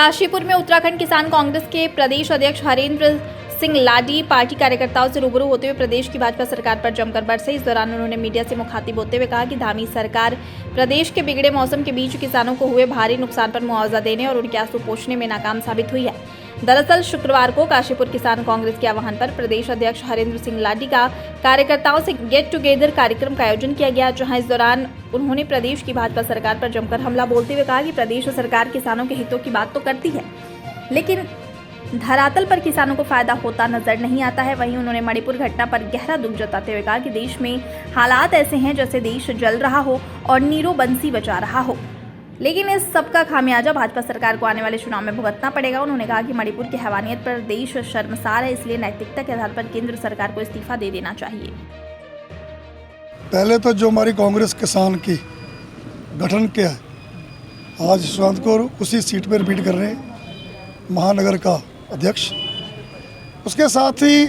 काशीपुर में उत्तराखंड किसान कांग्रेस के प्रदेश अध्यक्ष हरेंद्र सिंह लाडी पार्टी कार्यकर्ताओं से रूबरू होते हुए प्रदेश की भाजपा सरकार पर जमकर बरसे। इस दौरान उन्होंने मीडिया से मुखातिब होते हुए कहा कि धामी सरकार प्रदेश के बिगड़े मौसम के बीच किसानों को हुए भारी नुकसान पर मुआवजा देने और उनके आंसू पोंछने में नाकाम साबित हुई है। दरअसल शुक्रवार को काशीपुर किसान कांग्रेस के आह्वान पर प्रदेश अध्यक्ष हरेंद्र सिंह लाडी का कार्यकर्ताओं से गेट टुगेदर कार्यक्रम का आयोजन किया गया, जहां इस दौरान उन्होंने प्रदेश की भाजपा सरकार पर जमकर हमला बोलते हुए कहा कि प्रदेश सरकार किसानों के हितों की बात तो करती है, लेकिन धरातल पर किसानों को फायदा होता नजर नहीं आता है। वहीं उन्होंने मणिपुर घटना पर गहरा दुख जताते हुए कहा कि देश में हालात ऐसे हैं जैसे देश जल रहा हो और नीरो बंसी बचा रहा हो, लेकिन इस सब का खामियाजा भाजपा सरकार को आने वाले चुनाव में भुगतना पड़ेगा। उन्होंने कहा कि मणिपुर की हैवानियत पर देश शर्मसार है, इसलिए नैतिकता के आधार पर केंद्र सरकार को इस्तीफा दे देना चाहिए। पहले तो जो हमारी कांग्रेस किसान की गठन किया है, आज यशवंत को उसी सीट पर रिपीट कर रहे हैं महानगर का अध्यक्ष। उसके साथ ही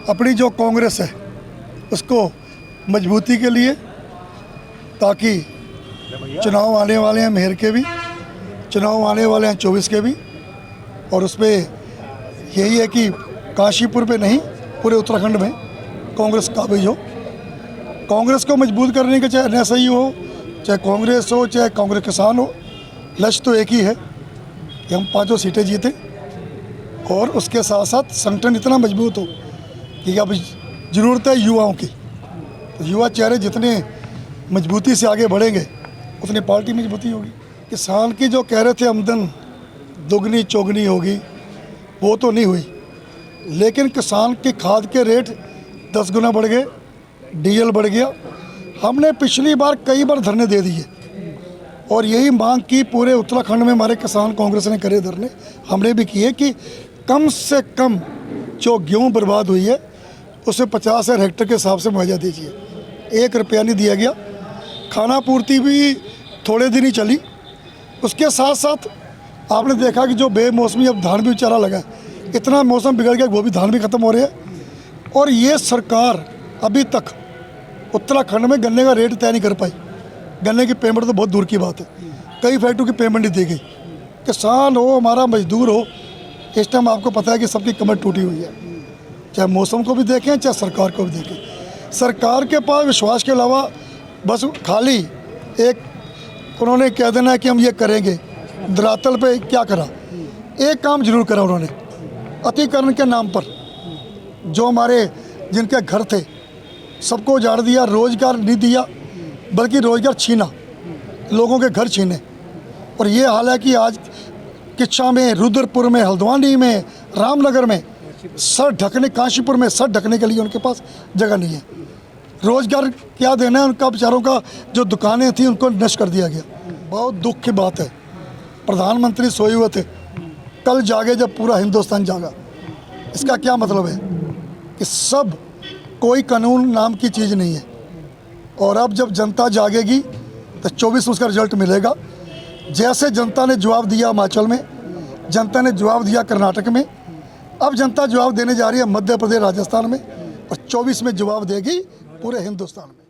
अपनी जो कांग्रेस है उसको मजबूती के लिए, ताकि चुनाव आने वाले हैं मेहर के भी, चुनाव आने वाले हैं 24 के भी, और उसमें यही है कि काशीपुर पे नहीं पूरे उत्तराखंड में कांग्रेस काबिज हो। कांग्रेस को मजबूत करने के, चाहे एनएसआई हो, चाहे कांग्रेस हो, चाहे कांग्रेस किसान हो, लक्ष्य तो एक ही है कि हम 5 सीटें जीतें और उसके साथ साथ संगठन इतना मजबूत हो कि अब ज़रूरत है युवाओं की। तो युवा चेहरे जितने मजबूती से आगे बढ़ेंगे उतनी पार्टी मजबूती होगी। किसान की जो कह रहे थे आमदन दोगुनी चौगुनी होगी, वो तो नहीं हुई, लेकिन किसान की खाद के रेट 10 गुना बढ़ गए, डीजल बढ़ गया। हमने पिछली बार कई बार धरने दे दिए और यही मांग की पूरे उत्तराखंड में हमारे किसान कांग्रेस ने करे धरने, हमने भी किए कि कम से कम जो गेहूँ बर्बाद हुई है उसे 50,000 हेक्टेयर के हिसाब से मुआवजा दीजिए। 1 रुपया नहीं दिया गया। खाना पूर्ति भी थोड़े दिन ही चली। उसके साथ साथ आपने देखा कि जो बेमौसमी अब धान भी बेचारा लगा है, इतना मौसम बिगड़ गया वो भी धान भी ख़त्म हो रहे हैं। और ये सरकार अभी तक उत्तराखंड में गन्ने का रेट तय नहीं कर पाई। गन्ने की पेमेंट तो बहुत दूर की बात है, कई फैक्ट्रियों की पेमेंट नहीं दी गई। किसान हो, हमारा मजदूर हो, इस टाइम आपको पता है कि सबकी कमर टूटी हुई है। चाहे मौसम को भी देखें, चाहे सरकार को भी देखें। सरकार के पास विश्वास के अलावा बस खाली एक उन्होंने कह देना है कि हम ये करेंगे, धरातल पे क्या करा? एक काम जरूर करा उन्होंने, अतिक्रमण के नाम पर जो हमारे जिनके घर थे सबको उजाड़ दिया, रोजगार नहीं दिया बल्कि रोजगार छीना, लोगों के घर छीने। और ये हाल है कि आज किच्छा में, रुद्रपुर में, हल्द्वानी में, रामनगर में सर ढकने, काशीपुर में सर ढकने के लिए उनके पास जगह नहीं है। रोजगार क्या देना है उनका, बेचारों का जो दुकानें थी उनको नष्ट कर दिया गया। बहुत दुख की बात है। प्रधानमंत्री सोए हुए थे, कल जागे जब पूरा हिंदुस्तान जागा। इसका क्या मतलब है कि सब कोई कानून नाम की चीज़ नहीं है। और अब जब जनता जागेगी तो 24 में उसका रिजल्ट मिलेगा। जैसे जनता ने जवाब दिया हिमाचल में, जनता ने जवाब दिया कर्नाटक में, अब जनता जवाब देने जा रही है मध्य प्रदेश, राजस्थान में, और 24 में जवाब देगी पूरे हिंदुस्तान में।